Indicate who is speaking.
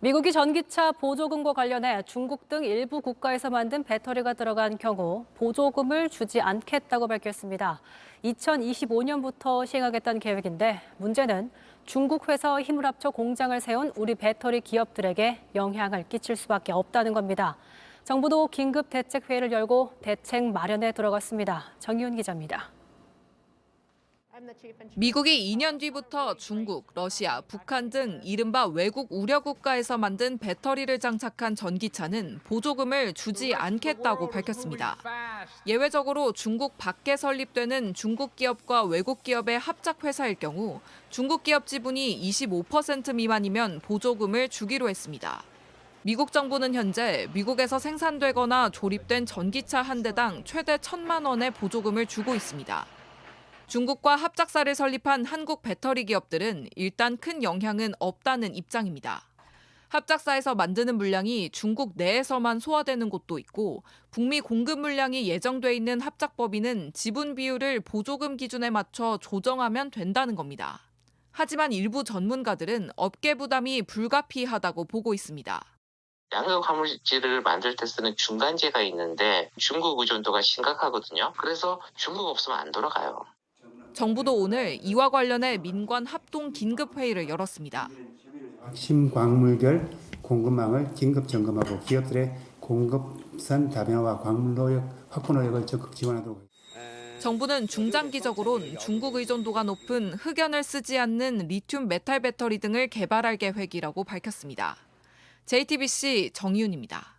Speaker 1: 미국이 전기차 보조금과 관련해 중국 등 일부 국가에서 만든 배터리가 들어간 경우 보조금을 주지 않겠다고 밝혔습니다. 2025년부터 시행하겠다는 계획인데 문제는 중국 회사와 힘을 합쳐 공장을 세운 우리 배터리 기업들에게 영향을 끼칠 수밖에 없다는 겁니다. 정부도 긴급 대책 회의를 열고 대책 마련에 들어갔습니다. 정희훈 기자입니다.
Speaker 2: 미국이 2년 뒤부터 중국, 러시아, 북한 등 이른바 외국 우려 국가에서 만든 배터리를 장착한 전기차는 보조금을 주지 않겠다고 밝혔습니다. 예외적으로 중국 밖에 설립되는 중국 기업과 외국 기업의 합작 회사일 경우 중국 기업 지분이 25% 미만이면 보조금을 주기로 했습니다. 미국 정부는 현재 미국에서 생산되거나 조립된 전기차 한 대당 최대 1,000만 원의 보조금을 주고 있습니다. 중국과 합작사를 설립한 한국 배터리 기업들은 일단 큰 영향은 없다는 입장입니다. 합작사에서 만드는 물량이 중국 내에서만 소화되는 곳도 있고 북미 공급 물량이 예정돼 있는 합작법인은 지분 비율을 보조금 기준에 맞춰 조정하면 된다는 겁니다. 하지만 일부 전문가들은 업계 부담이 불가피하다고 보고 있습니다.
Speaker 3: 양극 화물지를 만들 때 쓰는 중간재가 있는데 중국 의존도가 심각하거든요. 그래서 중국 없으면 안 돌아가요.
Speaker 2: 정부도 오늘 이와 관련해 민관 합동 긴급 회의를 열었습니다.
Speaker 4: 핵심 광물별 공급망을 긴급 점검하고 기업들의 공급선 다변화와 광물 노력 확보 노력을 적극 지원하도록 하겠습니다.
Speaker 2: 정부는 중장기적으로는 중국 의존도가 높은 흑연을 쓰지 않는 리튬 메탈 배터리 등을 개발할 계획이라고 밝혔습니다. JTBC 정희윤입니다.